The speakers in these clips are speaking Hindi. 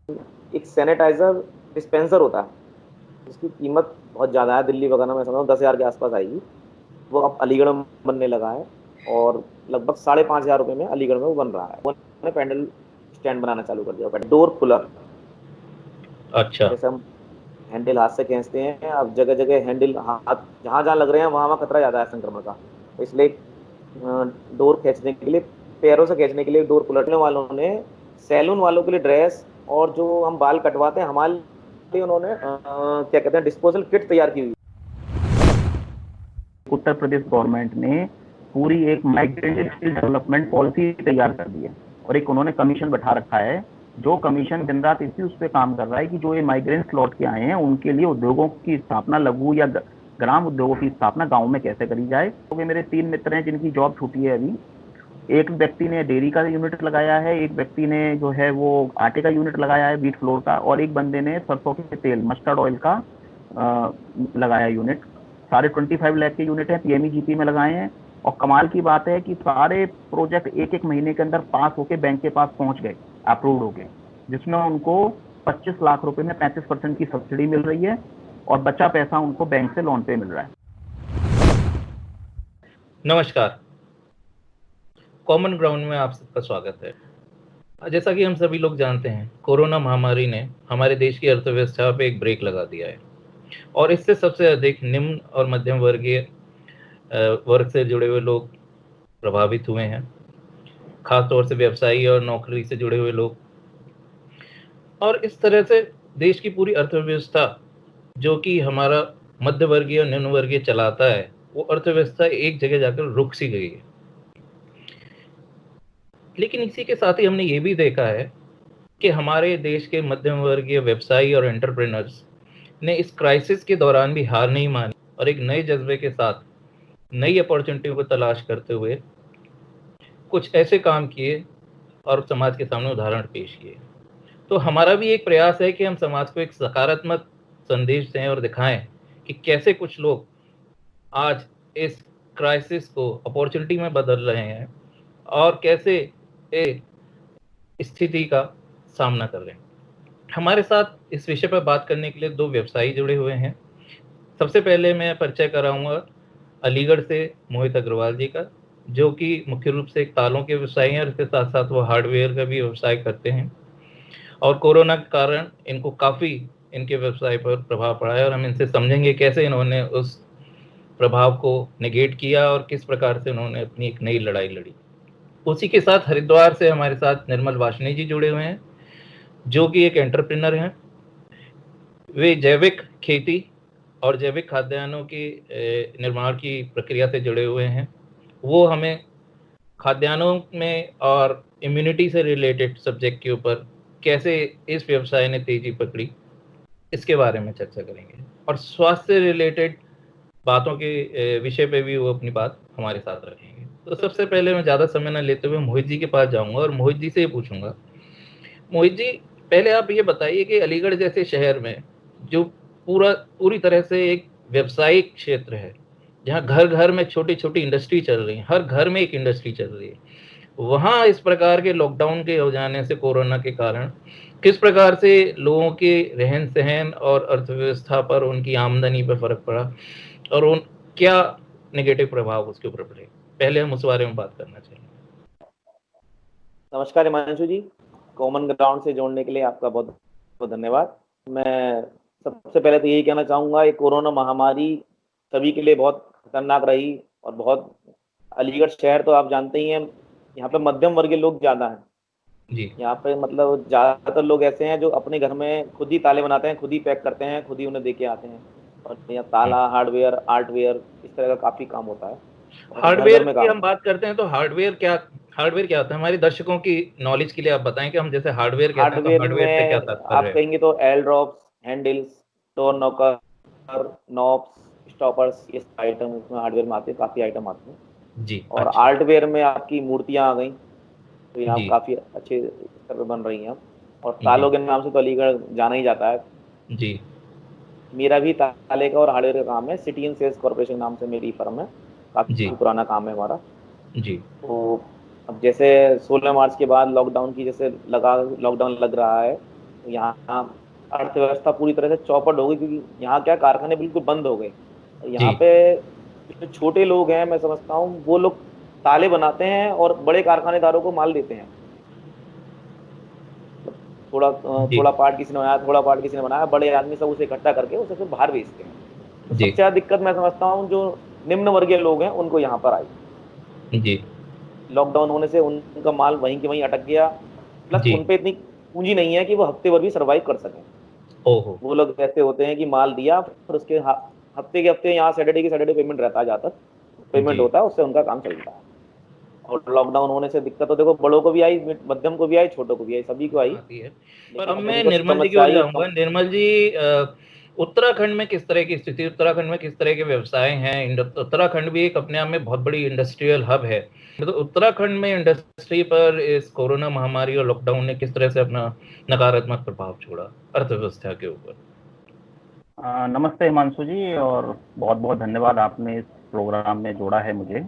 एक सैनिटाइजर डिस्पेंसर होता है, जिसकी कीमत बहुत ज़्यादा है, दिल्ली वगैरह में समझो 10,000 के आसपास आएगी। वो अब अलीगढ़ में बनने लगा है, और लगभग 5,500 रुपये में अलीगढ़ में वो बन रहा है। उन्होंने पैंडल स्टैंड बनाना चालू कर दिया, डोर पुलर। अच्छा। जैसे हम हैंडल हाथ से खींचते हैं, अब जगह जगह हैंडल हाथ जहाँ जहाँ लग रहे हैं वहाँ वहाँ खतरा ज़्यादा है संक्रमण का, तो इसलिए डोर खींचने के लिए, पैरों से खींचने के लिए डोर पुलटने वालों ने सैलून वालों के लिए ड्रेस, और जो हम बाल कटवाते हैं हमारे लिए उन्होंने क्या कहते हैं डिस्पोजल किट तैयार की हुई। उत्तर प्रदेश गवर्नमेंट ने पूरी एक माइग्रेंट स्किल डेवलपमेंट पॉलिसी तैयार कर दी है, और एक उन्होंने कमीशन बैठा रखा है, जो कमीशन दिन रात इसी उस पर काम कर रहा है कि जो ये माइग्रेंट्स लौट के आए हैं उनके लिए उद्योगों की स्थापना, लघु या ग्राम उद्योगों की स्थापना गांव में कैसे करी जाए। तो मेरे 3 मित्र हैं जिनकी जॉब छूटी है अभी। एक व्यक्ति ने डेयरी का यूनिट लगाया है, एक व्यक्ति ने जो है वो आटे का यूनिट लगाया है, व्हीट फ्लोर का, और एक बंदे ने सरसों के तेल मस्टर्ड ऑयल का लगाया यूनिट। सारे 25 लाख के यूनिट हैं, पीएमईजीपी में लगाए हैं। और कमाल की बात है कि सारे प्रोजेक्ट एक एक महीने के अंदर पास होके बैंक के पास पहुंच गए, अप्रूव हो गए, जिसमें उनको 25 लाख रुपए में 35% की सब्सिडी मिल रही है, और बचा पैसा उनको बैंक से लोन पे मिल रहा है। नमस्कार, कॉमन ग्राउंड में आप सबका स्वागत है। जैसा कि हम सभी लोग जानते हैं, कोरोना महामारी ने हमारे देश की अर्थव्यवस्था पे एक ब्रेक लगा दिया है, और इससे सबसे अधिक निम्न और मध्यम वर्गीय वर्ग से जुड़े हुए लोग प्रभावित हुए हैं, खास तौर से व्यवसायी और नौकरी से जुड़े हुए लोग। और इस तरह से देश की पूरी अर्थव्यवस्था, जो कि हमारा मध्य वर्गीय और निम्न वर्गीय चलाता है, वो अर्थव्यवस्था एक जगह जाकर रुक सी गई है। लेकिन इसी के साथ ही हमने ये भी देखा है कि हमारे देश के मध्यम वर्गीय व्यवसायी और एंटरप्रेन्योर्स ने इस क्राइसिस के दौरान भी हार नहीं मानी, और एक नए जज्बे के साथ नई अपॉर्चुनिटी को तलाश करते हुए कुछ ऐसे काम किए और समाज के सामने उदाहरण पेश किए। तो हमारा भी एक प्रयास है कि हम समाज को एक सकारात्मक संदेश दें और दिखाएं कि कैसे कुछ लोग आज इस क्राइसिस को अपॉर्चुनिटी में बदल रहे हैं, और कैसे इस स्थिति का सामना कर रहे हैं। हमारे साथ इस विषय पर बात करने के लिए दो व्यवसायी जुड़े हुए हैं। सबसे पहले मैं परिचय कराऊंगा अलीगढ़ से मोहित अग्रवाल जी का, जो कि मुख्य रूप से एक तालों के व्यवसायी हैं, और इसके साथ साथ वो हार्डवेयर का भी व्यवसाय करते हैं। और कोरोना के कारण इनको काफ़ी इनके व्यवसाय पर प्रभाव पड़ा है, और हम इनसे समझेंगे कैसे इन्होंने उस प्रभाव को नेगेट किया और किस प्रकार से उन्होंने अपनी एक नई लड़ाई लड़ी। उसी के साथ हरिद्वार से हमारे साथ निर्मल वाशनी जी जुड़े हुए हैं, जो कि एक एंटरप्रेन्योर हैं। वे जैविक खेती और जैविक खाद्यान्नों की निर्माण की प्रक्रिया से जुड़े हुए हैं। वो हमें खाद्यान्नों में और इम्यूनिटी से रिलेटेड सब्जेक्ट के ऊपर कैसे इस व्यवसाय ने तेजी पकड़ी, इसके बारे में चर्चा करेंगे। और स्वास्थ्य से रिलेटेड बातों के विषय पे भी वो अपनी बात हमारे साथ रखेंगे। तो सबसे पहले मैं ज़्यादा समय न लेते हुए मोहित जी के पास जाऊंगा और मोहित जी से ये पूछूंगा। मोहित जी, पहले आप ये बताइए कि अलीगढ़ जैसे शहर में, जो पूरी तरह से एक व्यावसायिक क्षेत्र है, जहाँ घर घर में छोटी छोटी इंडस्ट्री चल रही है, हर घर में एक इंडस्ट्री चल रही है, वहाँ इस प्रकार के लॉकडाउन के हो जाने से, कोरोना के कारण, किस प्रकार से लोगों के रहन सहन और अर्थव्यवस्था पर, उनकी आमदनी पर फर्क पड़ा, और उन क्या नेगेटिव प्रभाव उसके ऊपर पड़े, पहले हम उस बारे में बात करना चाहिए। नमस्कार हिमांशु जी, कॉमन ग्राउंड से जोड़ने के लिए आपका बहुत बहुत धन्यवाद। मैं सबसे पहले तो यही कहना चाहूँगा, ये कोरोना महामारी सभी के लिए बहुत खतरनाक रही, और बहुत, अलीगढ़ शहर तो आप जानते ही हैं, यहाँ पे मध्यम वर्गीय लोग ज़्यादा हैं। जी। यहाँ पे मतलब ज़्यादातर लोग ऐसे हैं जो अपने घर में खुद ही ताले बनाते हैं, खुद ही पैक करते हैं, खुद ही उन्हें दे के आते हैं। और यहाँ ताला, हार्डवेयर, आर्टवेयर, इस तरह का काफ़ी काम होता है, और घर घर हार्डवेयर में की काम हम होता बात करते हैं तो हार्डवेयर क्या होता है, हमारे दर्शकों की नॉलेज के लिए आप बताएं कि हम जैसे हार्डवेयर है। कहते हैं तो हार्डवेयर हार्डवेयर से क्या में तात्पर्य आप है। कहेंगे तो L drops, handles, door knocker, knobs, stoppers, ये आइटम उसमें हार्डवेयर में आते हैं, काफ़ी आइटम आते हैं। जी। और अच्छा। आर्टवेयर में आपकी मूर्तियाँ आ गई, तो यहाँ जी। काफ़ी अच्छे स्तर पे बन रही हैं अब। और जी। तालों के नाम से तो अलीगढ़ जाना ही जाता है। जी। मेरा भी ताले का और हार्डवेयर का काम है, सिटी एंड सेल्स कॉर्पोरेशन नाम से मेरी फर्म है, जी। काफ़ी पुराना काम है हमारा। जी। तो अब जैसे 16 मार्च के बाद लॉकडाउन की जैसे लॉकडाउन लग रहा है, यहाँ अर्थव्यवस्था पूरी तरह से चौपट हो गई, क्योंकि यहाँ क्या कारखाने बिल्कुल बंद हो गए। जी यहाँ पे जो छोटे लोग हैं, मैं समझता हूँ वो लोग ताले बनाते हैं और बड़े कारखानेदारों को माल देते हैं। जी थोड़ा पार्ट किसी ने बनाया, थोड़ा पार्ट किसी ने बनाया, बड़े आदमी सब उसे इकट्ठा करके उसे फिर बाहर बेचते हैं। तो जी सबसे ज्यादा दिक्कत मैं समझता हूँ जो निम्न वर्गीय लोग हैं उनको यहाँ पर आई। जी लॉकडाउन होने से उनका माल वहीं के वहीं अटक गया। प्लस जी। उन पे इतनी पूंजी नहीं है कि वो हफ्ते भर भी सरवाइव कर सकें। ओहो। वो लोग ऐसे होते हैं कि माल दिया, फिर उसके हफ्ते के हफ्ते यहाँ सैटरडे की सैटरडे पेमेंट रहता है, ज्यादातर पेमेंट जी होता है, उससे उनका काम चलता है। और लॉकडाउन होने से दिक्कत तो देखो बड़ों को भी आई, मध्यम को भी आई, छोटों को भी आई, सभी को आई। आती है। पर अब लेकिन मैं जिनको निर्मल जी की समस्या ओर आई वो जाऊंगा। कम। निर्मल जी, उत्तराखंड में किस तरह की स्थिति, उत्तराखंड में किस तरह के व्यवसाय हैं? उत्तराखंड भी एक अपने आप में बहुत बड़ी इंडस्ट्रियल हब है। तो उत्तराखंड में इंडस्ट्री पर इस कोरोना महामारी और लॉकडाउन ने किस तरह से अपना नकारात्मक प्रभाव छोड़ा अर्थव्यवस्था के ऊपर? नमस्ते हिमांशु जी, और बहुत बहुत धन्यवाद, आपने इस प्रोग्राम में जोड़ा है मुझे।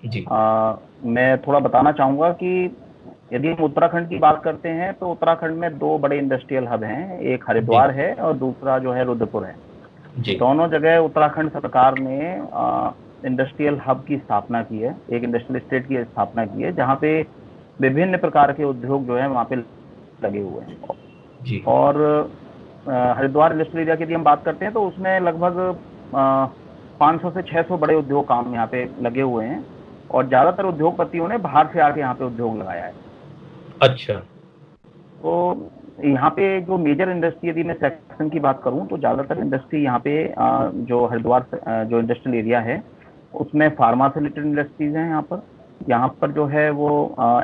जी मैं थोड़ा बताना चाहूँगा कि यदि हम उत्तराखंड की बात करते हैं तो उत्तराखंड में दो बड़े इंडस्ट्रियल हब हैं, एक जी हरिद्वार है और दूसरा जो है रुद्रपुर है। जी दोनों जगह उत्तराखंड सरकार ने इंडस्ट्रियल हब की स्थापना की है, एक इंडस्ट्रियल स्टेट की स्थापना की है, जहाँ पे विभिन्न प्रकार के उद्योग जो है वहाँ पे लगे हुए हैं। जी और हरिद्वार इंडस्ट्रियल एरिया की यदि हम बात करते हैं तो उसमें लगभग 500 से 600 बड़े उद्योग काम यहाँ पे लगे हुए हैं, और ज्यादातर उद्योगपतियों ने बाहर से आके यहाँ पे उद्योग लगाया है। अच्छा। तो यहाँ पे जो मेजर इंडस्ट्री, यदि मैं सेक्शन की बात करूँ तो ज्यादातर इंडस्ट्री यहाँ पे जो हरिद्वार जो इंडस्ट्रियल एरिया है उसमें फार्मा से रिलेटेड इंडस्ट्रीज हैं। यहाँ पर जो है वो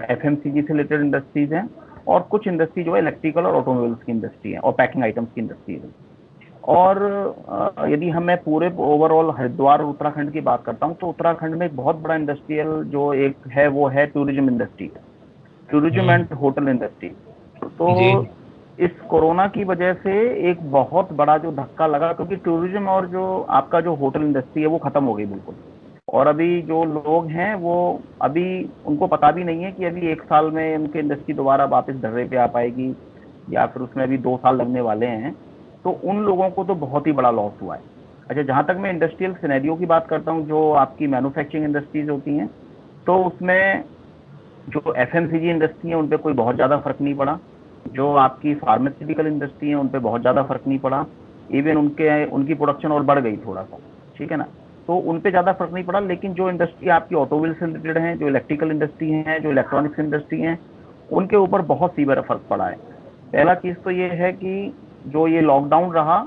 एफएमसीजी से रिलेटेड इंडस्ट्रीज हैं, और कुछ इंडस्ट्री जो है इलेक्ट्रिकल और ऑटोमोबाइल्स की इंडस्ट्री है, और पैकिंग आइटम्स की इंडस्ट्री है। और यदि हम मैं पूरे ओवरऑल हरिद्वार और उत्तराखंड की बात करता हूँ तो उत्तराखंड में एक बहुत बड़ा इंडस्ट्रियल जो एक है वो है tourism industry, tourism and hotel industry. तो जी इस कोरोना की वजह से एक बहुत बड़ा जो धक्का लगा, क्योंकि टूरिज्म और जो आपका जो होटल इंडस्ट्री है वो खत्म हो गई बिल्कुल। और अभी जो लोग हैं वो अभी उनको पता भी नहीं है कि अभी 1 साल में उनकी इंडस्ट्री दोबारा वापस ढर्रे पे आ पाएगी, या फिर उसमें अभी 2 साल लगने वाले हैं। तो उन लोगों को तो बहुत ही बड़ा लॉस हुआ है। अच्छा, जहाँ तक मैं इंडस्ट्रियल सिनेरियो की बात करता हूँ, जो आपकी मैन्युफैक्चरिंग इंडस्ट्रीज होती हैं, तो उसमें जो एफएमसीजी इंडस्ट्री है उन पर कोई बहुत ज़्यादा फर्क नहीं पड़ा। जो आपकी फार्मास्यूटिकल इंडस्ट्री है उन पर बहुत ज़्यादा फर्क नहीं पड़ा। इवन उनकी प्रोडक्शन और बढ़ गई थोड़ा सा, ठीक है ना, तो उन पे ज़्यादा फर्क नहीं पड़ा। लेकिन जो इंडस्ट्री आपकी ऑटोमोबाइल से रिलेटेड है, जो इलेक्ट्रिकल इंडस्ट्री है, जो इलेक्ट्रॉनिक्स इंडस्ट्री है, उनके ऊपर बहुत सीवियर फर्क पड़ा है। पहला चीज़ तो ये है कि जो ये लॉकडाउन रहा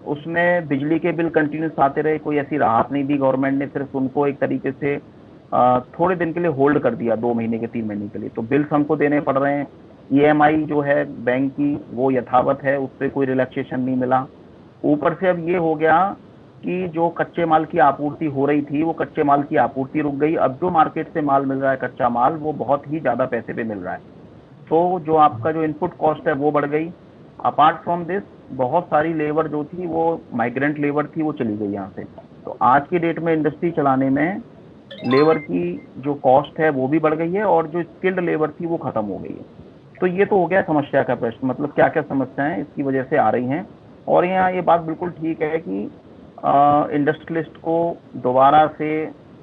उसमें बिजली के बिल कंटिन्यूस आते रहे, कोई ऐसी राहत नहीं दी गवर्नमेंट ने, सिर्फ उनको एक तरीके से थोड़े दिन के लिए होल्ड कर दिया, 2 महीने के 3 महीने के लिए। तो बिल्स हमको देने पड़ रहे हैं, ईएमआई जो है बैंक की वो यथावत है, उस पर कोई रिलैक्सेशन नहीं मिला। ऊपर से अब ये हो गया कि जो कच्चे माल की आपूर्ति हो रही थी वो कच्चे माल की आपूर्ति रुक गई। अब जो मार्केट से माल मिल रहा है कच्चा माल, वो बहुत ही ज़्यादा पैसे पे मिल रहा है, तो जो आपका जो इनपुट कॉस्ट है वो बढ़ गई। अपार्ट फ्रॉम दिस, बहुत सारी लेबर जो थी वो माइग्रेंट लेबर थी, वो चली गई यहाँ से। तो आज की डेट में इंडस्ट्री चलाने में लेबर की जो कॉस्ट है वो भी बढ़ गई है, और जो स्किल्ड लेबर थी वो खत्म हो गई है। तो ये तो हो गया समस्या का प्रश्न, मतलब क्या क्या समस्याएं इसकी वजह से आ रही हैं। और यहाँ ये बात बिल्कुल ठीक है कि इंडस्ट्रियलिस्ट को दोबारा से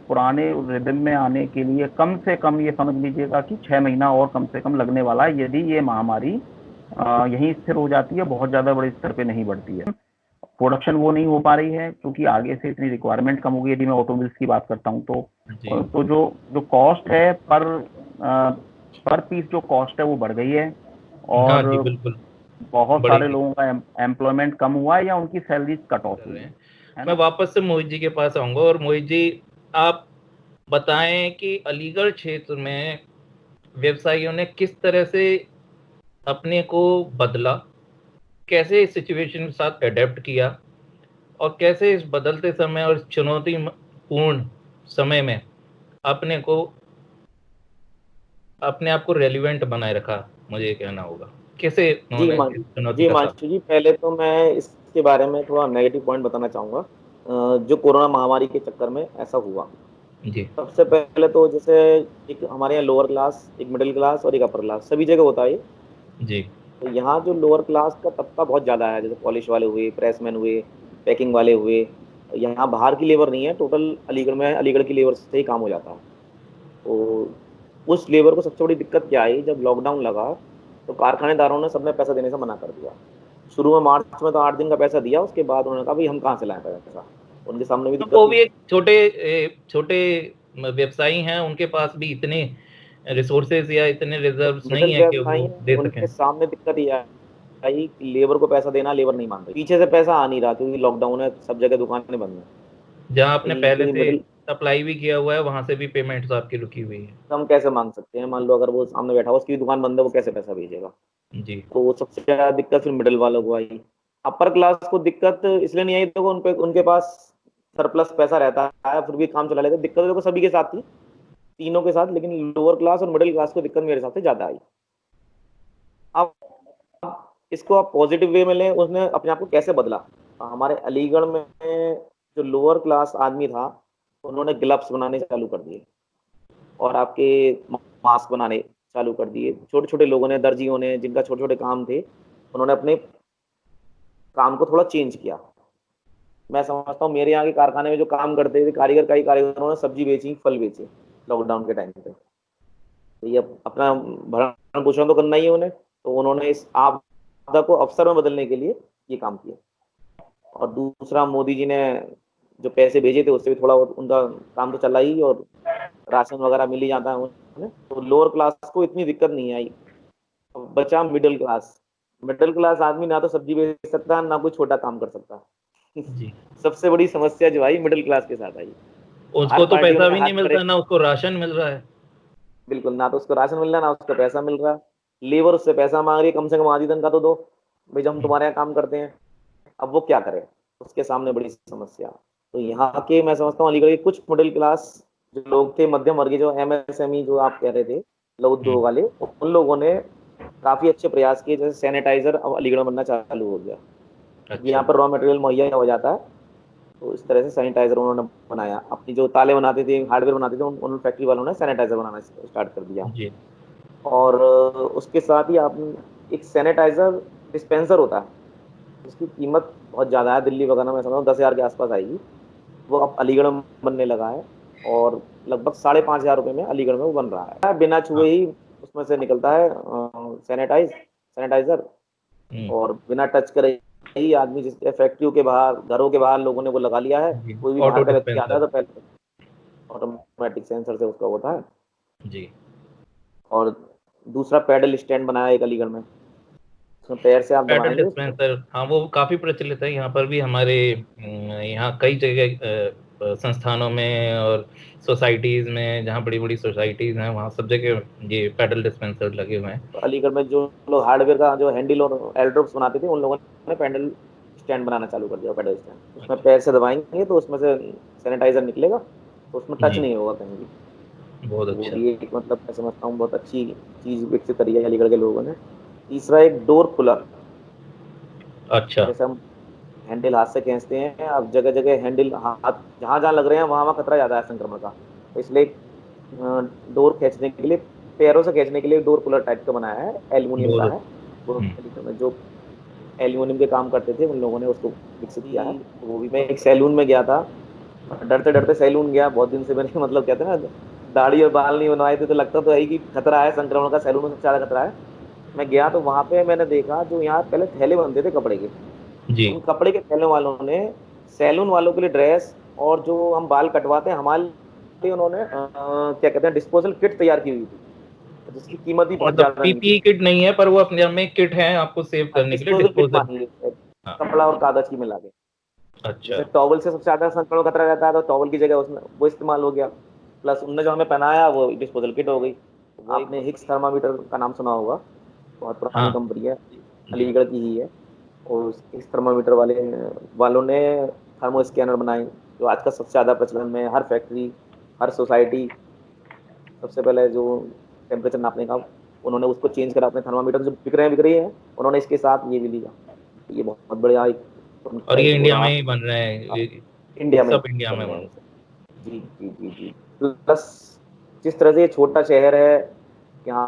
पुराने रिदम में आने के लिए कम से कम ये समझ लीजिएगा कि 6 महीना और कम से कम लगने वाला है, यदि ये महामारी यहीं स्थिर हो जाती है, बहुत ज़्यादा बड़े स्तर पे नहीं बढ़ती है। प्रोडक्शन वो नहीं हो पा रही है क्योंकि आगे से इतनी रिक्वायरमेंट कम हो गई। यदि मैं ऑटोमोबाइल्स की बात करता हूँ तो जो कॉस्ट है पर पीस जो कॉस्ट है वो बढ़ गई है, हाँ और जी बिल्कुल बहुत सारे बढ़ेगी। लोगों का एम्प्लॉयमेंट कम हुआ है या उनकी सैलरीज कट ऑफ कर हुई रहे हैं। है मैं ना। वापस से मोहित जी के पास आऊंगा, और मोहित जी आप बताएं कि अलीगढ़ क्षेत्र में व्यवसायियों ने किस तरह से अपने को बदला, कैसे इस सिचुएशन के साथ अडेप्ट किया, और कैसे इस बदलते समय और चुनौतीपूर्ण समय में अपने को अपने आप को रेलिवेंट बनाए रखा, मुझे ये कहना होगा। कैसे जी उन्होंने मान इस चुनौती जी का साथ? हिमांशु जी, पहले तो मैं इसके बारे में थोड़ा नेगेटिव पॉइंट बताना चाहूँगा जो कोरोना महामारी के चक्कर में ऐसा हुआ। जी सबसे पहले तो जैसे एक हमारे यहाँ लोअर क्लास, एक मिडिल क्लास और एक अपर क्लास, सभी जगह होता है ये। जी तो यहाँ जो लोअर क्लास का तबका बहुत ज़्यादा है, जैसे पॉलिश वाले हुए, प्रेसमैन हुए, पैकिंग वाले हुए, यहाँ बाहर की लेबर नहीं है, टोटल अलीगढ़ में अलीगढ़ की लेबर से ही काम हो जाता है। तो उस लेबर को सबसे बड़ी दिक्कत क्या आई, जब लॉकडाउन लगा तो कारखानेदारों ने सबने पैसा देने से मना कर दिया। शुरू में मार्च में तो 8 दिन का पैसा दिया, उसके बाद उन्होंने कहा भाई हम कहाँ से लाएं पैसा, उनके सामने भी तो दिक्कत वो थी। भी एक छोटे छोटे व्यवसायी हैं, उनके पास भी इतने रिसोर्सेज या इतने रिजर्व्स नहीं मिडिल है कि व्यवसायी वो हैं, दे सकें। उनके सामने दिक्कत ये आई कि लेबर को पैसा देना, लेबर नहीं मान रही, पीछे से पैसा आ नहीं रहा क्योंकि लॉकडाउन है, सब जगह दुकानें बंद हैं। जहाँ आपने पहले क्योंकि से मिडिल, सप्लाई भी किया हुआ है, वहां से भी पेमेंट्स आपकी रुकी हुई है। हम कैसे मांग सकते हैं, मान लो अगर वो सामने बैठा हुआ, उसकी भी दुकान बंद है, वो कैसे पैसा भेजेगा। जी। तो वो सबसे ज्यादा दिक्कत फिर मिडिल वालों को आई। अपर क्लास को दिक्कत इसलिए नहीं आई, तो उनके पास सरप्लस पैसा रहता है, फिर भी काम चला लेते। दिक्कत देखो सभी के साथ थी, तीनों के साथ, लेकिन लोअर क्लास और मिडिल क्लास को दिक्कत मेरे हिसाब से ज्यादा आई। अब इसको आप पॉजिटिव वे में लें, उसने अपने आप को कैसे बदला। हमारे अलीगढ़ में जो लोअर क्लास आदमी था, उन्होंने ग्लव्स बनाने चालू कर दिए और आपके मास्क बनाने चालू कर दिए। छोटे छोटे लोगों ने, दर्जियों ने, जिनका छोटे छोटे काम थे, उन्होंने अपने काम को थोड़ा चेंज किया। मैं समझता हूँ मेरे यहाँ के कारखाने में जो काम करते थे कारीगर, कई कारीगरों ने सब्जी बेची, फल बेचे लॉकडाउन के टाइम पे। तो ये अपना भरण पोषण तो करना ही है उन्हें, तो उन्होंने इस आपदा को अवसर में बदलने के लिए ये काम किया। और दूसरा, मोदी जी ने जो पैसे भेजे थे उससे भी थोड़ा उनका काम तो चला ही, और राशन वगैरह मिल ही जाता है उन्हें, तो लोअर क्लास को इतनी दिक्कत नहीं आई। बचा मिडिल क्लास। मिडिल क्लास आदमी ना तो सब्जी बेच सकता है, ना कोई छोटा काम कर सकता। जी। सबसे बड़ी समस्या जो आई मिडिल क्लास के साथ आई। हर उसको तो पार्टियों पैसा ने भी हर नहीं मिलता, तरह, ना उसको राशन मिल रहा है। बिल्कुल, ना तो उसको राशन मिल रहा है, ना उसको पैसा मिल रहा है। लेबर उससे पैसा मांग रही है, कम से कम आधी दिन का तो दो भाई, जब हम तुम्हारे यहाँ काम करते हैं। अब वो क्या करे, उसके सामने बड़ी समस्या। तो यहाँ के मैं समझता हूँ अलीगढ़ के कुछ मिडिल क्लास जो लोग थे, मध्यम वर्गीय, जो एमएसएमई जो आप कह रहे थे, लघु उद्योग वाले, उन लोगों ने काफी अच्छे प्रयास किए। जैसे सैनिटाइजर अब अलीगढ़ में बनना चालू हो गया, क्योंकि अच्छा। यहाँ पर रॉ मटेरियल मुहैया हो जाता है। तो इस तरह से सैनिटाइजर उन्होंने बनाया। अपनी जो ताले बनाते थे, हार्डवेयर बनाते थे, उन फैक्ट्री वालों ने सैनिटाइजर बनाना स्टार्ट कर दिया। जी। और उसके साथ ही आप, एक सैनिटाइजर डिस्पेंसर होता है, उसकी कीमत बहुत ज़्यादा है, दिल्ली वगैरह में समझो 10,000 के आसपास आएगी। वो अब अलीगढ़ में बनने लगा है, और लगभग 5,500 रुपये में अलीगढ़ में वो बन रहा है। बिना हाँ। छुए ही उसमें से निकलता है सैनिटाइजर। हम्म। और बिना टच करे ही आदमी, जिसके फैक्ट्रियों के बाहर, घरों के बाहर लोगों ने वो लगा लिया है। जी। कोई भी ऑटो बाहर का व्यक्ति आता है डिस्पेंसर। तो पहले ऑटोमेटिक सेंसर से उसका होता है। जी। और दूसरा, पैडल स्टैंड बनाया है एक अलीगढ़ में, उसमें पैर से आप पैडल दबाएंगे उसको। डिस्पेंसर, हाँ वो काफी प्रचलित है यहाँ पर भी। हमारे यहाँ कई जगह संस्थानों में और सोसाइटीज में, जहाँ बड़ी बड़ी सोसाइटीज हैं, वहाँ सब जगह ये पैडल डिस्पेंसर लगे हुए हैं। तो अलीगढ़ में जो लोग हार्डवेयर का जो हैंडल और एल्ड्रॉप्स बनाते थे, उन लोगों ने पैडल स्टैंड बनाना चालू कर दिया। पैडल स्टैंड, उसमें अच्छा। पैर से दबाएंगे तो उसमें से सैनिटाइजर निकलेगा, तो उसमें टच जी। नहीं होगा कहीं भी। बहुत तो वो अच्छा। भी एक, मतलब मैं समझता हूँ बहुत अच्छी चीज विकसित करी है अलीगढ़ के लोगों ने। तीसरा, एक डोर कूलर। अच्छा। जैसे हम हैंडल हाथ से खींचते हैं, अब जगह जगह हैंडल हाथ जहां जहां लग रहे हैं, वहां वहां खतरा ज्यादा है संक्रमण का। तो इसलिए डोर खींचने के लिए, पैरों से खींचने के लिए डोर कूलर टाइप का बनाया है, एल्यूमिनियम बहुत का है। अच्छा। वो हम्म। अलीगढ़ में जो एल्यूमिनियम के काम करते थे, उन लोगों ने उसको विकसित किया है। तो वो भी, मैं एक सैलून में गया था, डरते डरते सैलून गया, बहुत दिन से मैंने मतलब कहते हैं ना, दाढ़ी और बाल नहीं बनवाए थे, तो लगता तो है ही कि खतरा है संक्रमण का, सैलून में सबसे ज्यादा खतरा है। मैं गया तो वहां पे मैंने देखा, जो यहाँ पहले थैले बनते थे कपड़े के, जी। उन कपड़े के थैले वालों ने सैलून वालों के लिए ड्रेस, और जो हम बाल कटवाते हैं हमारे लिए, उन्होंने क्या कहते हैं, डिस्पोजल किट तैयार की हुई थी, जिसकी कीमत भी बहुत मतलब ज्यादा नहीं थी। पीपीई किट नहीं है, पर वो अपने में किट है आपको सेव करने के लिए, डिस्पोजल किट डिस्पोजल। मानिए, हाँ। कपड़ा और कागज की मिला के। अच्छा। जैसे टॉवल से सबसे ज्यादा संक्रमण खतरा रहता है, तो टॉवल की जगह उसमें वो इस्तेमाल हो गया, प्लस उनने जो हमें पहनाया वो डिस्पोजल किट हो गई। आपने हिक्स थर्मामीटर का नाम सुना होगा, बहुत पुरानी हाँ। कंपनी है, जी। अलीगढ़ की ही है। और उस इस थर्मामीटर वालों ने थर्मो स्कैनर बनाए, जो आज का सबसे ज़्यादा प्रचलन में है। हर फैक्ट्री, हर सोसाइटी, सबसे पहले जो टेम्परेचर नापने का, उन्होंने उसको चेंज करा। अपने थर्मामीटर जो बिक रहे हैं, उन्होंने इसके साथ ये भी लिया। ये बहुत बढ़िया एक उनका और ये एक वो इंडिया में रहा। ही बन रहे हैं इंडिया में सब इंडिया बन में रहे बन हैं रहे सब। जी जी जी जी। प्लस जिस तरह से ये छोटा शहर है, यहाँ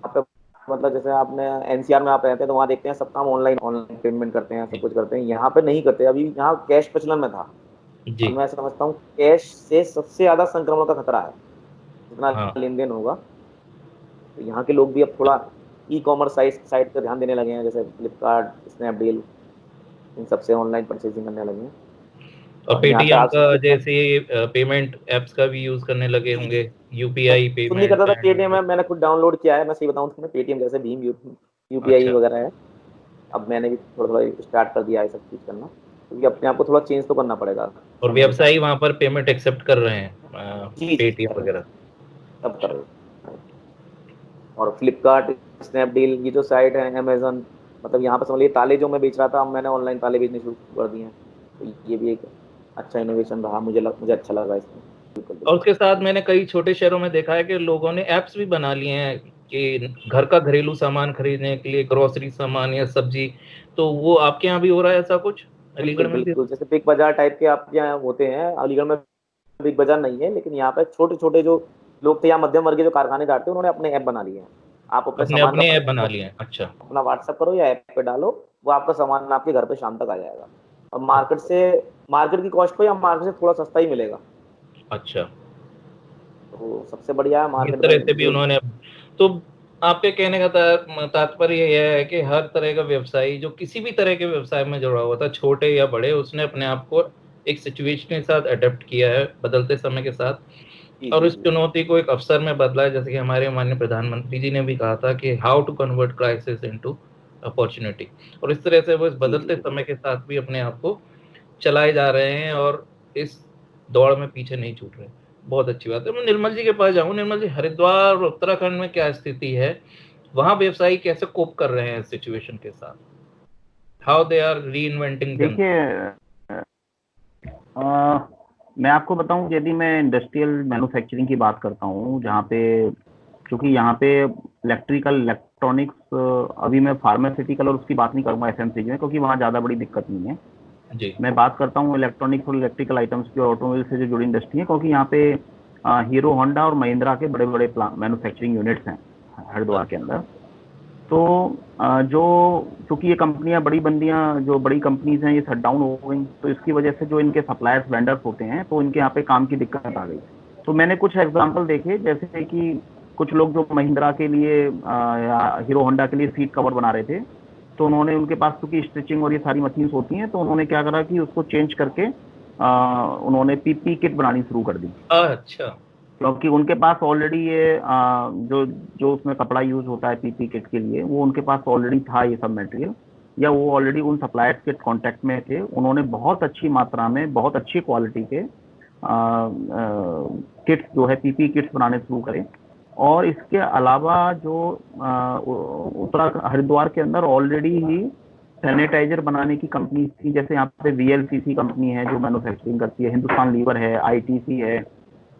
पे मतलब जैसे आपने एनसीआर में आप रहते हैं तो वहाँ देखते हैं सब काम ऑनलाइन ऑनलाइन पेमेंट करते हैं, सब कुछ करते हैं। यहाँ पे नहीं करते, अभी यहाँ कैश प्रचलन में था। जी। और मैं समझता हूँ कैश से सबसे ज्यादा संक्रमण का खतरा है, जितना हाँ। लेन देन होगा। तो यहाँ के लोग भी अब थोड़ा ई कॉमर्स साइट साइट पर ध्यान देने लगे हैं, जैसे फ्लिपकार्ट, स्नैपडील, इन सबसे ऑनलाइन परचेजिंग करने लगे हैं। और और यहाँ पे पेटीएम आप का सब कुछ जैसे पेमेंट एप्स का भी यूज करने लगे जी जी। होंगे, मैं यूपीआई खुद नहीं करता पेमेंट था पेटीएम एंड। में, मैंने खुद डाउनलोड किया है। मैं सही बताऊँ तो पेटीएम जैसे भीम यूपीआई अच्छा। वगैरह है। अब मैंने भी थोड़ा थोड़ा स्टार्ट कर दिया है सब चीज करना, क्योंकि अपने आप को थोड़ा चेंज तो करना पड़ेगा और समय के साथ। व्यवसायी वहां पर पेमेंट एक्सेप्ट कर रहे हैं जी जी पेटीएम कर रहे हैं, वगैरह। सब कर रहे हैं। और फ्लिपकार्ट, स्नैपडील, ये जो साइट है, अमेजन, मतलब यहाँ पर समझ लीजिए ताले जो मैं बेच रहा था, अब मैंने ऑनलाइन ताले बेचने शुरू कर दिए हैं। तो ये भी एक अच्छा इनोवेशन रहा, मुझे अच्छा लगा इसमें। बिल्कुल और बिल्कुल। उसके साथ मैंने कई छोटे शहरों में देखा है कि लोगों ने ऐप्स भी बना लिए हैं कि घर का घरेलू सामान खरीदने के लिए, ग्रोसरी सामान या सब्जी। तो वो आपके यहाँ भी हो रहा है ऐसा कुछ, बिल्कुल अलीगढ़ में भी? बिल्कुल, जैसे बिग बाजार टाइप के आपके यहाँ होते हैं, अलीगढ़ में बिग बाजार नहीं है, लेकिन यहाँ पे छोटे छोटे जो लोग थे या मध्यम वर्गीय जो कारखाने डालते हैं, उन्होंने अपने ऐप बना लिए हैं। आप अपने अपने सामान का अपने ऐप बना फोटो लिए हैं, अच्छा। अपना व्हाट्सएप करो या ऐप पे डालो, वो आपका सामान आपके घर पे शाम तक आ जाएगा। और मार्केट की कॉस्ट पे या मार्केट से थोड़ा सस्ता ही मिलेगा। अच्छा, तो सबसे बढ़िया है इस मार्केट तरह में से भी जो। उन्होंने। तो आपके कहने का तात्पर्य यह है कि हर तरह का व्यवसायी जो किसी भी तरह के व्यवसाय में जुड़ा हुआ था, छोटे या बड़े, उसने अपने आप को एक सिचुएशन के साथ अडेप्ट किया है बदलते समय के जी साथ, और जी इस जी चुनौती को एक अवसर में बदला है। जैसे कि हमारे माननीय प्रधानमंत्री जी ने भी कहा था कि how to convert crisis into opportunity. और इस तरह से वो इस जी जी बदलते बिल्कुल। समय के साथ भी अपने आप को चलाए जा रहे हैं और इस दौड़ में पीछे नहीं छूट रहे। बहुत अच्छी बात है। मैं निर्मल जी के पास जाऊं। निर्मल जी, हरिद्वार और उत्तराखंड में क्या स्थिति है? वहां व्यवसायी कैसे कोप कर रहे हैं इस सिचुएशन के साथ? हाउ दे आर री इन्वेंटिंग देम? देखिए, मैं आपको बताऊं, यदि मैं इंडस्ट्रियल मैन्युफैक्चरिंग की बात करता हूं, जहाँ पे, क्योंकि यहाँ पे इलेक्ट्रिकल इलेक्ट्रॉनिक्स, अभी मैं फार्मास्यूटिकल और उसकी बात नहीं करूंगा एफएमसीजी में, क्योंकि वहाँ ज़्यादा बड़ी दिक्कत नहीं है। जी। मैं बात करता हूँ इलेक्ट्रॉनिक्स और इलेक्ट्रिकल आइटम्स की, ऑटोमोबाइल से जो जुड़ी इंडस्ट्री है, क्योंकि यहाँ पे हीरो होंडा और महिंद्रा के बड़े बड़े मैन्युफैक्चरिंग यूनिट्स हैं हरिद्वार के अच्छा। अंदर। तो जो, चूंकि ये कंपनियां बड़ी बंदियां, जो बड़ी कंपनीज हैं, ये शट डाउन हो गई, तो इसकी वजह से जो इनके सप्लायर्स वेंडर्स होते हैं, तो इनके यहाँ पे काम की दिक्कत आ गई। तो मैंने कुछ एग्जांपल देखे, जैसे कि कुछ लोग जो महिंद्रा के लिए या हीरो होंडा के लिए सीट कवर बना रहे थे, तो उन्होंने, उनके पास क्योंकि स्टिचिंग और ये सारी मशीन्स होती हैं, तो उन्होंने क्या करा कि उसको चेंज करके उन्होंने पीपी किट बनानी शुरू कर दी। अच्छा। क्योंकि उनके पास ऑलरेडी ये जो जो उसमें कपड़ा यूज होता है पीपी किट के लिए, वो उनके पास ऑलरेडी था ये सब मटेरियल, या वो ऑलरेडी उन सप्लायर्स के कांटेक्ट में थे। उन्होंने बहुत अच्छी मात्रा में, बहुत अच्छी क्वालिटी के किट्स जो है पीपी किट्स बनाने शुरू करे। और इसके अलावा जो उत्तराखंड हरिद्वार के अंदर ऑलरेडी ही सैनिटाइजर बनाने की कंपनी थी, जैसे यहाँ पे वीएलसीसी कंपनी है जो मैन्युफैक्चरिंग करती है, हिंदुस्तान लीवर है, आईटीसी है।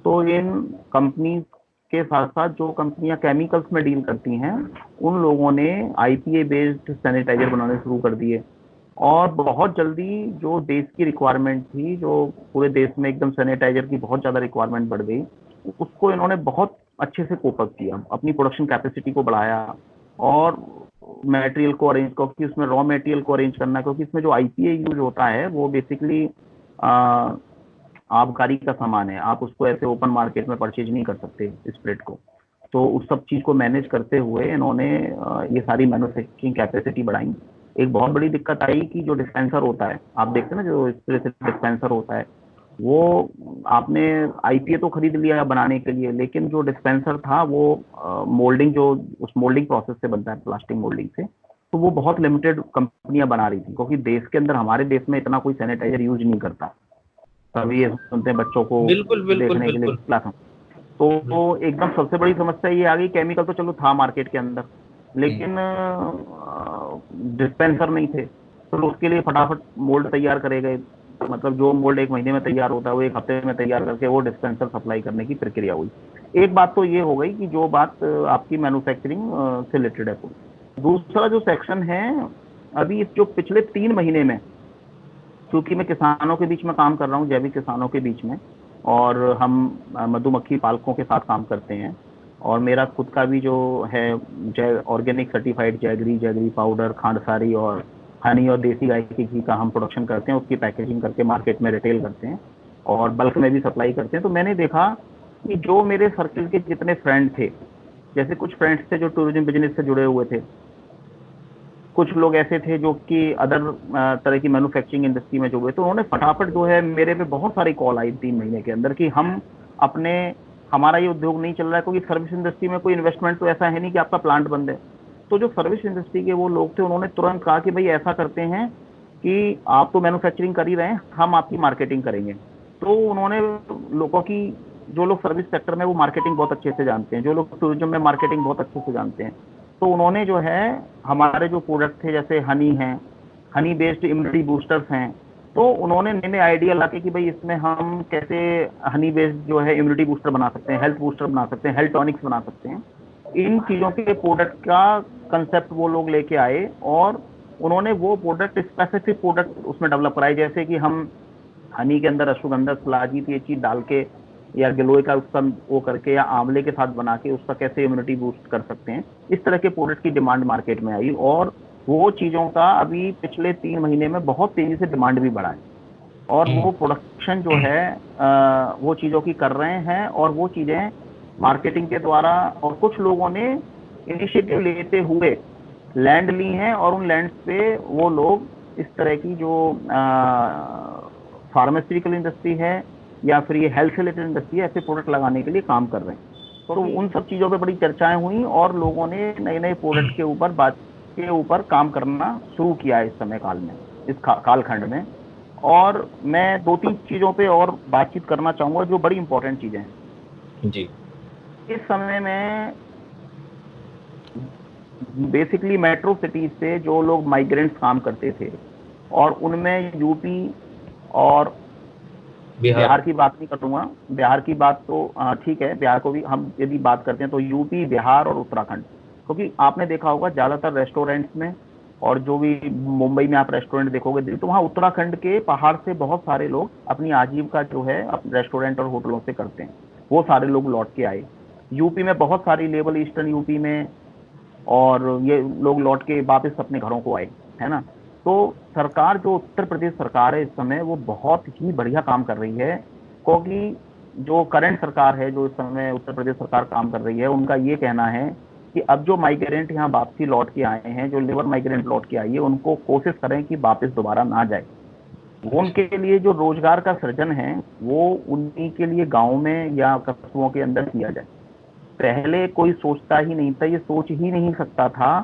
तो इन कंपनी के साथ साथ जो कंपनियां केमिकल्स में डील करती हैं, उन लोगों ने आईपीए बेस्ड सैनिटाइजर बनाने शुरू कर दिए। और बहुत जल्दी जो देश की रिक्वायरमेंट थी, जो पूरे देश में एकदम सैनिटाइजर की बहुत ज़्यादा रिक्वायरमेंट बढ़ गई, उसको इन्होंने बहुत अच्छे से कोप अप किया, अपनी प्रोडक्शन कैपेसिटी को बढ़ाया। और मटेरियल को अरेंज, क्योंकि उसमें रॉ मटेरियल को अरेंज करना, क्योंकि इसमें जो आईपीए यूज होता है वो बेसिकली आबकारी का सामान है, आप उसको ऐसे ओपन मार्केट में परचेज नहीं कर सकते स्प्रेड को। तो उस सब चीज़ को मैनेज करते हुए इन्होंने ये सारी मैन्युफैक्चरिंग कैपेसिटी बढ़ाई। एक बहुत बड़ी दिक्कत आई कि जो डिस्पेंसर होता है, आप देखते हैं ना, जो स्प्रे से डिस्पेंसर होता है, वो आपने आईपीए तो खरीद लिया बनाने के लिए, लेकिन जो डिस्पेंसर था वो मोल्डिंग, जो उस मोल्डिंग प्रोसेस से बनता है, प्लास्टिक मोल्डिंग से, तो वो बहुत लिमिटेड कंपनियां बना रही थी, क्योंकि देश के अंदर, हमारे देश में इतना कोई सैनिटाइजर यूज नहीं करता। तभी ये सुनते हैं बच्चों को बिल्कुल बिल्कुल देखने के लिए बिल्कुल। क्लास में। तो एकदम सबसे बड़ी समस्या ये आ गई, केमिकल तो चलो था मार्केट के अंदर, हम्म। लेकिन डिस्पेंसर नहीं थे। तो उसके लिए फटाफट मोल्ड तैयार करे गए, मतलब जो मोल्ड एक महीने में तैयार होता है वो एक हफ्ते में तैयार करके वो डिस्पेंसर सप्लाई करने की प्रक्रिया हुई। एक बात तो ये हो गई कि जो बात आपकी मैन्युफैक्चरिंग से रिलेटेड है। दूसरा जो सेक्शन है, अभी जो पिछले 3 महीने में, क्योंकि मैं किसानों के बीच में काम कर रहा हूँ, जैविक किसानों के बीच में, और हम मधुमक्खी पालकों के साथ काम करते हैं। और मेरा खुद का भी जो है ऑर्गेनिक सर्टिफाइड जैगरी पाउडर, खांडसारी और हनी और देसी गाय के घी का हम प्रोडक्शन करते हैं, उसकी पैकेजिंग करके मार्केट में रिटेल करते हैं और बल्क में भी सप्लाई करते हैं। तो मैंने देखा कि जो मेरे सर्कल के जितने फ्रेंड थे, जैसे कुछ फ्रेंड्स थे जो टूरिज्म बिजनेस से जुड़े हुए थे, कुछ लोग ऐसे थे जो कि अदर तरह की मैन्युफैक्चरिंग इंडस्ट्री में जुड़े, तो उन्होंने फटाफट जो है मेरे पे बहुत सारी कॉल आई 3 महीने के अंदर कि हम हमारा ये उद्योग नहीं चल रहा है, क्योंकि सर्विस इंडस्ट्री में कोई इन्वेस्टमेंट तो ऐसा है नहीं कि आपका प्लांट बंद है। तो जो सर्विस इंडस्ट्री के वो लोग थे, उन्होंने तुरंत कहा कि भाई ऐसा करते हैं कि आप तो मैन्युफैक्चरिंग कर ही रहे हैं, हम आपकी मार्केटिंग करेंगे। तो उन्होंने लोगों की, जो लोग सर्विस सेक्टर में वो मार्केटिंग बहुत अच्छे से जानते हैं, जो लोग टूरिज्म में मार्केटिंग बहुत अच्छे से जानते हैं, तो उन्होंने जो है हमारे जो प्रोडक्ट थे जैसे हनी है, हनी बेस्ड इम्यूनिटी बूस्टर्स हैं, तो उन्होंने नए नए आइडिया लाके कि भाई इसमें हम कैसे हनी बेस्ड जो है इम्यूनिटी बूस्टर बना सकते हैं, हेल्थ बूस्टर बना सकते हैं, हेल्थ टॉनिक्स बना सकते हैं। इन चीज़ों के प्रोडक्ट का कंसेप्ट वो लोग लेके आए और उन्होंने वो प्रोडक्ट, स्पेसिफिक प्रोडक्ट उसमें डेवलप कराए, जैसे कि हम हनी के अंदर अश्वगंधा, सलाजीत ये चीज़ डाल के या गिलोय का उसका वो करके या आंवले के साथ बना के उसका कैसे इम्यूनिटी बूस्ट कर सकते हैं, इस तरह के प्रोडक्ट की डिमांड मार्केट में आई और वो चीज़ों का अभी पिछले 3 महीने में बहुत तेज़ी से डिमांड भी बढ़ा है और वो प्रोडक्शन जो है वो चीज़ों की कर रहे हैं और वो चीज़ें मार्केटिंग के द्वारा, और कुछ लोगों ने इनिशिएटिव लेते हुए लैंड ली हैं और उन लैंड पे वो लोग इस तरह की जो फार्मास्यूटिकल इंडस्ट्री है या फिर ये हेल्थ रिलेटेड इंडस्ट्री है, ऐसे प्रोडक्ट लगाने के लिए काम कर रहे हैं। तो उन सब चीज़ों पे बड़ी चर्चाएं हुई और लोगों ने नए नए प्रोडक्ट के ऊपर काम करना शुरू किया है इस समय काल में, इस कालखंड में। और मैं 2-3 चीज़ों पे और बातचीत करना चाहूँगा जो बड़ी इंपॉर्टेंट चीज़ें हैं जी। इस समय में। बेसिकली मेट्रो सिटीज से जो लोग माइग्रेंट्स काम करते थे और उनमें यूपी और बिहार की बात नहीं करूँगा, बिहार की बात तो ठीक है, बिहार को भी हम यदि बात करते हैं तो यूपी, बिहार और उत्तराखंड, क्योंकि आपने देखा होगा ज़्यादातर रेस्टोरेंट्स में और जो भी मुंबई में आप रेस्टोरेंट देखोगे तो वहाँ उत्तराखंड के पहाड़ से बहुत सारे लोग अपनी आजीविका जो है रेस्टोरेंट और होटलों से करते हैं, वो सारे लोग लौट के आए। यूपी में बहुत सारी लेबर ईस्टर्न यूपी में, और ये लोग लौट के वापस अपने घरों को आए, है ना। तो सरकार, जो उत्तर प्रदेश सरकार है इस समय, वो बहुत ही बढ़िया काम कर रही है, क्योंकि जो करंट सरकार है, जो इस समय उत्तर प्रदेश सरकार काम कर रही है, उनका ये कहना है कि अब जो माइग्रेंट यहाँ वापसी लौट के आए हैं, जो लेबर माइग्रेंट लौट के आई है, उनको कोशिश करें कि वापस दोबारा ना जाए। उनके लिए जो रोजगार का सृजन है वो उन्हीं के लिए गाँव में या कस्बों के अंदर किया जाए। पहले कोई सोचता ही नहीं था, ये सोच ही नहीं सकता था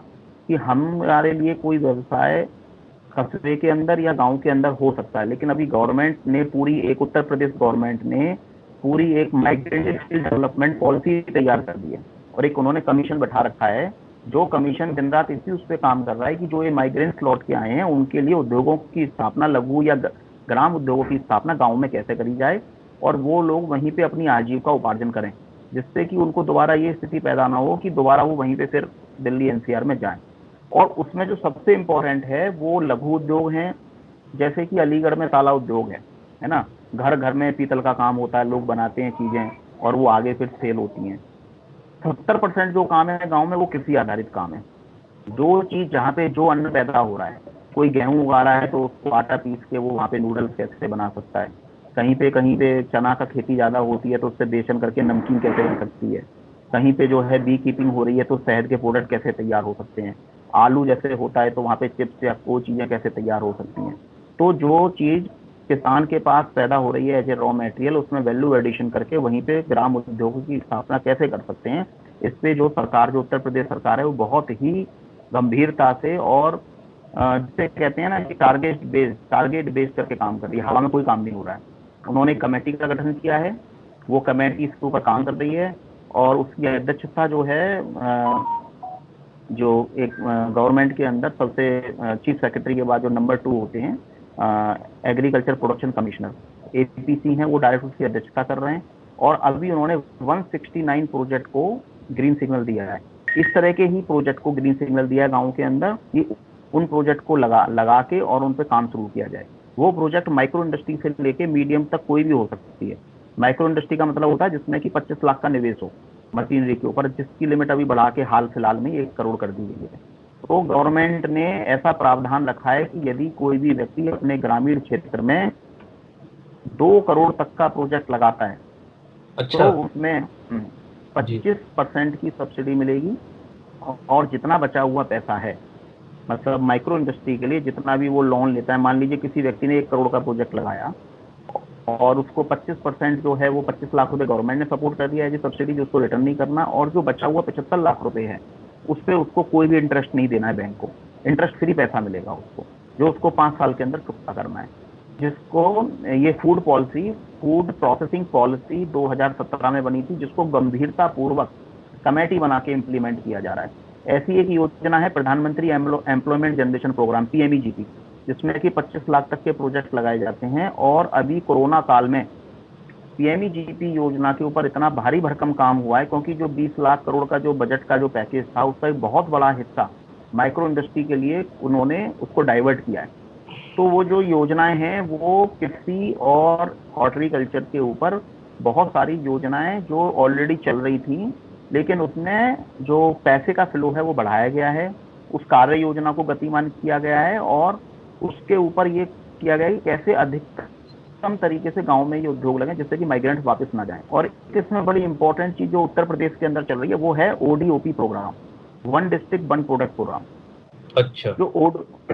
कि हमारे लिए कोई व्यवसाय कस्बे के अंदर या गांव के अंदर हो सकता है, लेकिन अभी गवर्नमेंट ने उत्तर प्रदेश गवर्नमेंट ने पूरी एक माइग्रेंट स्किल डेवलपमेंट पॉलिसी तैयार कर दी है और एक उन्होंने कमीशन बैठा रखा है, जो कमीशन दिन रात इसी उस पर काम कर रहा है कि जो ये माइग्रेंट्स लौट के आए हैं उनके लिए उद्योगों की स्थापना, लघु या ग्राम उद्योगों की स्थापना गाँव में कैसे करी जाए और वो लोग वहीं पर अपनी आजीविका उपार्जन करें, जिससे कि उनको दोबारा ये स्थिति पैदा ना हो कि दोबारा वो वहीं पे फिर दिल्ली एनसीआर में जाएं। और उसमें जो सबसे इम्पोर्टेंट है वो लघु उद्योग हैं, जैसे कि अलीगढ़ में ताला उद्योग है ना, घर घर में पीतल का काम होता है, लोग बनाते हैं चीज़ें और वो आगे फिर सेल होती हैं। 70% जो काम है गाँव में वो कृषि आधारित काम है। जो चीज़ जहाँ पे जो अन्न पैदा हो रहा है, कोई गेहूँ उगा रहा है तो उसको आटा पीस के वो वहाँ पे नूडल्स कैसे बना सकता है, कहीं पे चना का खेती ज़्यादा होती है तो उससे बेसन करके नमकीन कैसे बन सकती है, कहीं पे जो है बी कीपिंग हो रही है तो शहद के प्रोडक्ट कैसे तैयार हो सकते हैं, आलू जैसे होता है तो वहाँ पे चिप्स या वो चीज़ें कैसे तैयार हो सकती हैं। तो जो चीज़ किसान के पास पैदा हो रही है एज ए रॉ मटेरियल, उसमें वैल्यू एडिशन करके वहीं पे ग्राम उद्योगों की स्थापना कैसे कर सकते हैं, इस पे जो सरकार, जो उत्तर प्रदेश सरकार है, वो बहुत ही गंभीरता से और जिसे कहते हैं ना कि टारगेट बेस्ड करके काम कर रही है। हवा में कोई काम नहीं हो रहा है। उन्होंने कमेटी का गठन किया है, वो कमेटी इसके ऊपर काम कर रही है और उसकी अध्यक्षता जो है जो एक गवर्नमेंट के अंदर सबसे चीफ सेक्रेटरी के बाद जो नंबर 2 होते हैं, एग्रीकल्चर प्रोडक्शन कमिश्नर एपीसी हैं, वो डायरेक्ट उसकी अध्यक्षता कर रहे हैं। और अभी उन्होंने 169 प्रोजेक्ट को ग्रीन सिग्नल दिया है। इस तरह के ही प्रोजेक्ट को ग्रीन सिग्नल दिया है गाँव के अंदर कि उन प्रोजेक्ट को लगा के और उन पर काम शुरू किया जाए। वो प्रोजेक्ट माइक्रो इंडस्ट्री से लेके मीडियम तक कोई भी हो सकती है। माइक्रो इंडस्ट्री का मतलब होता है जिसमें कि 25 लाख का निवेश हो, मशीनरी के ऊपर, जिसकी लिमिट अभी बढ़ा के हाल फिलहाल में 1 करोड़ कर दी गई है। तो गवर्नमेंट ने ऐसा प्रावधान रखा है कि यदि कोई भी व्यक्ति अपने ग्रामीण क्षेत्र में 2 करोड़ तक का प्रोजेक्ट लगाता है अच्छा तो उसमें जी 25% की सब्सिडी मिलेगी, और जितना बचा हुआ पैसा है, मतलब माइक्रो इंडस्ट्री के लिए जितना भी वो लोन लेता है, मान लीजिए किसी व्यक्ति ने 1 करोड़ का प्रोजेक्ट लगाया और उसको 25% जो है वो 25 लाख रुपए गवर्नमेंट ने सपोर्ट कर दिया है, जो सब्सिडी, जो उसको रिटर्न नहीं करना, और जो बचा हुआ 75 लाख रुपए है उस पर उसको कोई भी इंटरेस्ट नहीं देना है बैंक को, इंटरेस्ट फ्री पैसा मिलेगा उसको, जो उसको 5 साल के अंदर चुकता करना है। जिसको ये food policy, food processing policy 2017 में बनी थी, जिसको गंभीरता पूर्वक कमेटी बना के इम्प्लीमेंट किया जा रहा है। ऐसी एक योजना है प्रधानमंत्री एम्प्लॉयमेंट जनरेशन प्रोग्राम, PMEGP, जिसमें कि 25 लाख तक के प्रोजेक्ट लगाए जाते हैं। और अभी कोरोना काल में PMEGP योजना के ऊपर इतना भारी भरकम काम हुआ है, क्योंकि जो 20 लाख करोड़ का जो बजट का जो पैकेज था, उसका एक बहुत बड़ा हिस्सा माइक्रो इंडस्ट्री के लिए उन्होंने उसको डाइवर्ट किया है। तो वो जो योजनाएं हैं वो कृषि और हॉर्टिकल्चर के ऊपर बहुत सारी योजनाएं जो ऑलरेडी चल रही थी, लेकिन उसमें जो पैसे का फ्लो है वो बढ़ाया गया है, उस कार्य योजना को गतिमान किया गया है, और उसके ऊपर ये किया गया है कि कैसे अधिकतम तरीके से गांव में ये उद्योग लगे, जिससे कि माइग्रेंट्स वापस ना जाएं। और इसमें बड़ी इंपॉर्टेंट चीज जो उत्तर प्रदेश के अंदर चल रही है वो है ODOP program, one district one product program. अच्छा जो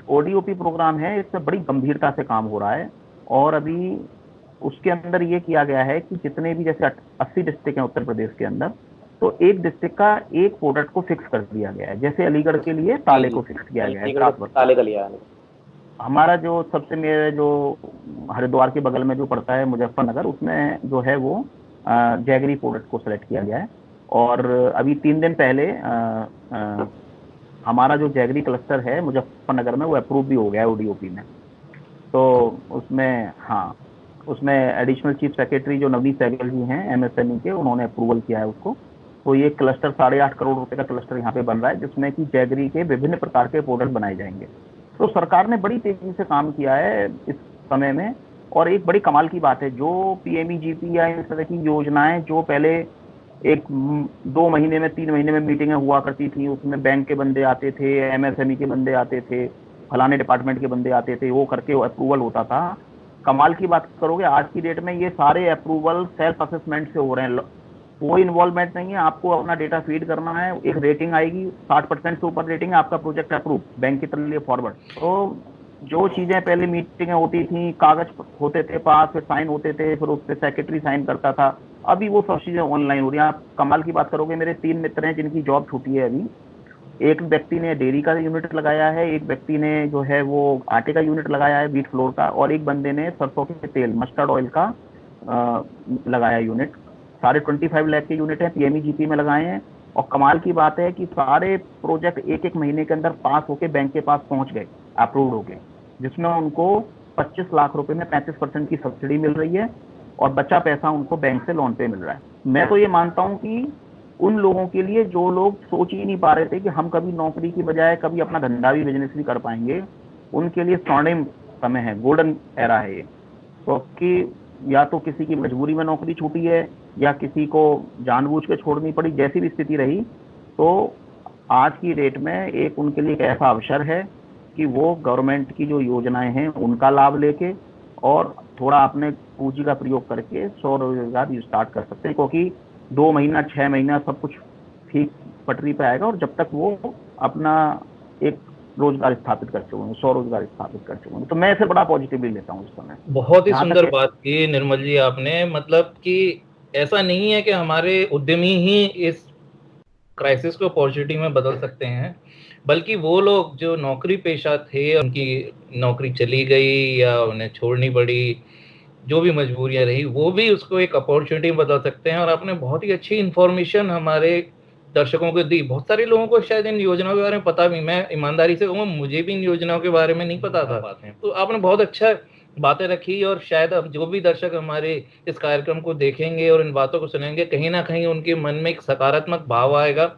ODOP प्रोग्राम है, इसमें बड़ी गंभीरता से काम हो रहा है। और अभी उसके अंदर ये किया गया है कि जितने भी, जैसे 80 डिस्ट्रिक्ट हैं उत्तर प्रदेश के अंदर, तो एक डिस्ट्रिक्ट का एक प्रोडक्ट को फिक्स कर दिया गया है। जैसे अलीगढ़ के लिए ताले को फिक्स किया गया है, ताले का लिया है। हमारा जो सबसे मेरे जो हरिद्वार के बगल में जो पड़ता है मुजफ्फरनगर, उसमें जो है वो जैगरी प्रोडक्ट को सिलेक्ट किया गया है। और अभी 3 दिन पहले हमारा जो जैगरी क्लस्टर है मुजफ्फरनगर में वो अप्रूव भी हो गया है ODOP में। तो उसमें, हाँ, उसमें एडिशनल चीफ सेक्रेटरी जो नवनीत सहगल जी हैं MSME के, उन्होंने अप्रूवल किया है उसको। तो ये क्लस्टर 8.5 करोड़ रुपए का क्लस्टर यहाँ पे बन रहा है, जिसमें कि जैगरी के विभिन्न प्रकार के प्रोडक्ट बनाए जाएंगे। तो सरकार ने बड़ी तेजी से काम किया है इस समय में। और एक बड़ी कमाल की बात है, जो PMEGP या इस तरह की योजनाएं जो पहले 2 महीने में 3 महीने में मीटिंगें हुआ करती थी, उसमें बैंक के बंदे आते थे, MSME के बंदे आते थे, फलाने डिपार्टमेंट के बंदे आते थे, वो करके अप्रूवल होता था। कमाल की बात करोगे, आज की डेट में ये सारे अप्रूवल सेल्फ असेसमेंट से हो रहे हैं, कोई इन्वॉल्वमेंट नहीं है। आपको अपना डेटा फीड करना है, एक रेटिंग आएगी, 60% से ऊपर रेटिंग है, आपका प्रोजेक्ट अप्रूव, बैंक की तरफ लिए फॉरवर्ड। तो जो चीजें पहले मीटिंगें होती थी, कागज होते थे पास, फिर साइन होते थे, फिर उस पर सेक्रेटरी साइन करता था, अभी वो सब चीजें ऑनलाइन हो रही हैं। आप कमाल की बात करोगे, मेरे 3 मित्र हैं जिनकी जॉब छूटी है अभी। एक व्यक्ति ने डेयरी का यूनिट लगाया है, एक व्यक्ति ने जो है वो आटे का यूनिट लगाया है, व्हीट फ्लोर का, और एक बंदे ने सरसों के तेल, मस्टर्ड ऑयल का लगाया यूनिट। सारे 25 लाख के यूनिट हैं, PMEGP में लगाए हैं। और कमाल की बात है कि सारे प्रोजेक्ट 1-1 महीने के अंदर पास होके बैंक के पास पहुंच गए, अप्रूव्ड हो गए, जिसमें उनको 25 लाख रुपए में 35% की सब्सिडी मिल रही है, और बचा पैसा उनको बैंक से लोन पे मिल रहा है। मैं तो ये मानता हूं कि उन लोगों के लिए जो लोग सोच ही नहीं पा रहे थे कि हम कभी नौकरी की बजाय कभी अपना धंधा भी, बिजनेस भी कर पाएंगे, उनके लिए स्वर्णिम समय है, गोल्डन एरा है ये। क्योंकि या तो किसी की मजबूरी में नौकरी छूटी है, या किसी को जानबूझ के छोड़नी पड़ी, जैसी भी स्थिति रही, तो आज की डेट में एक उनके लिए एक ऐसा अवसर है कि वो गवर्नमेंट की जो योजनाएं हैं उनका लाभ लेके और थोड़ा अपने पूंजी का प्रयोग करके स्वरोजगार स्टार्ट कर सकते हैं। क्योंकि 2 महीना 6 महीना सब कुछ ठीक पटरी पे आएगा, और जब तक वो अपना एक रोजगार स्थापित कर चुके हैं, स्वरोजगार स्थापित कर चुके हैं, तो मैं इसे बड़ा पॉजिटिवली लेता हूँ इस समय। बहुत ही सुंदर बात की निर्मल जी आपने। मतलब कि ऐसा नहीं है कि हमारे उद्यमी ही इस क्राइसिस को अपॉर्चुनिटी में बदल सकते हैं, बल्कि वो लोग जो नौकरी पेशा थे, उनकी नौकरी चली गई या उन्हें छोड़नी पड़ी, जो भी मजबूरियां रही, वो भी उसको एक अपॉर्चुनिटी में बदल सकते हैं। और आपने बहुत ही अच्छी इन्फॉर्मेशन हमारे दर्शकों को दी। बहुत सारे लोगों को शायद इन योजनाओं के बारे में पता भी, मैं ईमानदारी से कहूँगा मुझे भी इन योजनाओं के बारे में नहीं पता था। तो आपने बहुत अच्छा बातें रखी, और शायद अब जो भी दर्शक हमारे इस कार्यक्रम को देखेंगे और इन बातों को सुनेंगे, कहीं ना कहीं उनके मन में एक सकारात्मक भाव आएगा।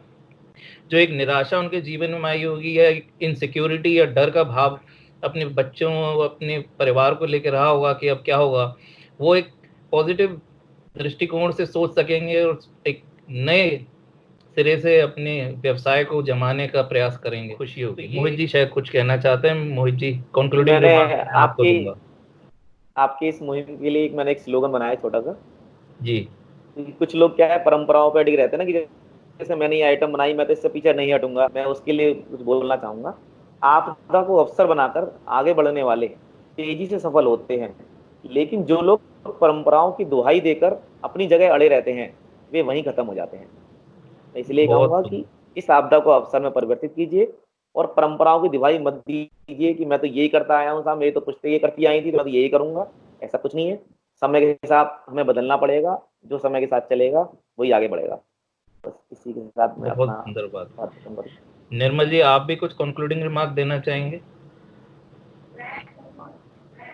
जो एक निराशा उनके जीवन में आई होगी, या इनसिक्योरिटी या डर का भाव अपने बच्चों, अपने परिवार को लेकर रहा होगा कि अब क्या होगा, वो एक पॉजिटिव दृष्टिकोण से सोच सकेंगे और एक नए सिरे से अपने व्यवसाय को जमाने का प्रयास करेंगे, खुशी होगी। मोहित जी शायद कुछ कहना चाहते हैं। मोहित जी, कंक्लूडिंग मैंने रिमार्क मैं आपको आपकी दूंगा। आपकी इस मुहिम के लिए मैंने एक स्लोगन बनाया है छोटा सा। जी कुछ लोग क्या है, परंपराओं पे अड़िग रहते हैं ना, कि जैसे मैंने ये आइटम बनाई, मैं तो इससे पीछे नहीं हटूंगा। मैं उसके लिए कुछ बोलना चाहूंगा। आपदा को अवसर बनाकर आगे बढ़ने वाले तेजी से सफल होते हैं, लेकिन जो लोग परंपराओं की दुहाई देकर अपनी जगह अड़े रहते हैं, वे वहीं खत्म हो जाते हैं। मैं इसलिए बहुत कहूंगा कि इस आपदा को अवसर में परिवर्तित कीजिए और परंपराओं की दिवाई मत दीजिए कि मैं तो यही करता आया हूँ साहब, मेरी तो पुश्ते ये करती आई थी तो मैं तो यही करूंगा। ऐसा कुछ नहीं है। समय के साथ हमें बदलना पड़ेगा। जो समय के साथ चलेगा वही आगे बढ़ेगा। बस इसी के साथ मैं बहुत अपना सुंदर बात। बात खत्म करूँ। निर्मल जी, आप भी कुछ कंक्लूडिंग रिमार्क देना चाहेंगे?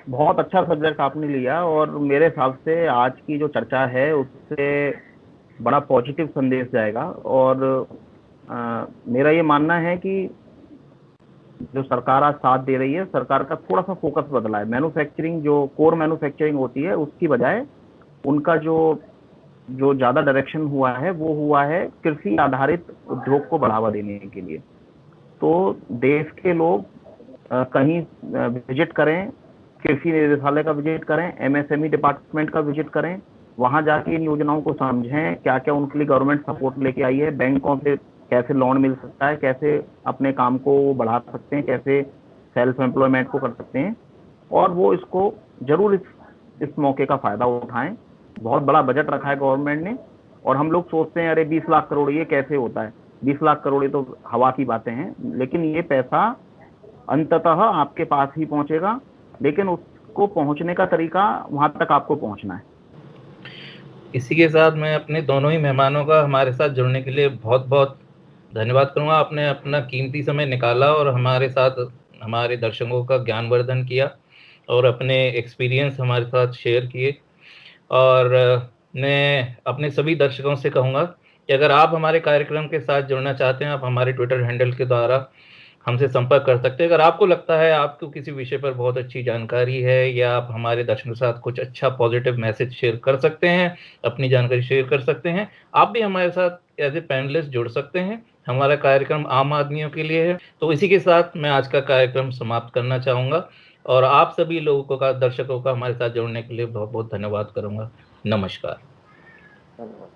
बहुत अच्छा सब्जेक्ट आपने लिया, और मेरे हिसाब से आज की जो चर्चा है उससे बड़ा पॉजिटिव संदेश जाएगा। और मेरा ये मानना है कि जो सरकार आज साथ दे रही है, सरकार का थोड़ा सा फोकस बदला है। मैन्युफैक्चरिंग, जो कोर मैन्युफैक्चरिंग होती है, उसकी बजाय उनका जो जो ज्यादा डायरेक्शन हुआ है वो हुआ है कृषि आधारित उद्योग को बढ़ावा देने के लिए। तो देश के लोग कहीं विजिट करें, कृषि निदेशालय का विजिट करें, एमएसएमई डिपार्टमेंट का विजिट करें, वहां जाके इन योजनाओं को समझें, क्या क्या उनके लिए गवर्नमेंट सपोर्ट लेके आई है, बैंकों से कैसे लोन मिल सकता है, कैसे अपने काम को बढ़ा सकते हैं, कैसे सेल्फ एम्प्लॉयमेंट को कर सकते हैं। और वो इसको जरूर इस मौके का फायदा उठाएं। बहुत बड़ा बजट रखा है गवर्नमेंट ने, और हम लोग सोचते हैं अरे 20 लाख करोड़ ये कैसे होता है। 20 लाख करोड़ ये तो हवा की बातें हैं, लेकिन ये पैसा अंततः आपके पास ही पहुंचेगा, लेकिन उसको पहुंचने का तरीका वहां तक आपको पहुंचना है। इसी के साथ मैं अपने दोनों ही मेहमानों का हमारे साथ जुड़ने के लिए बहुत बहुत धन्यवाद करूंगा। आपने अपना कीमती समय निकाला और हमारे साथ हमारे दर्शकों का ज्ञानवर्धन किया और अपने एक्सपीरियंस हमारे साथ शेयर किए। और मैं अपने सभी दर्शकों से कहूँगा कि अगर आप हमारे कार्यक्रम के साथ जुड़ना चाहते हैं, आप हमारे ट्विटर हैंडल के द्वारा हमसे संपर्क कर सकते हैं। अगर आपको लगता है आपको किसी विषय पर बहुत अच्छी जानकारी है, या आप हमारे दर्शकों के साथ कुछ अच्छा पॉजिटिव मैसेज शेयर कर सकते हैं, अपनी जानकारी शेयर कर सकते हैं, आप भी हमारे साथ एज ए पैनलिस्ट जुड़ सकते हैं। हमारा कार्यक्रम आम आदमियों के लिए है। तो इसी के साथ मैं आज का कार्यक्रम समाप्त करना चाहूँगा और आप सभी लोगों का, दर्शकों का हमारे साथ जुड़ने के लिए बहुत बहुत धन्यवाद करूँगा। नमस्कार। धन्यवाद।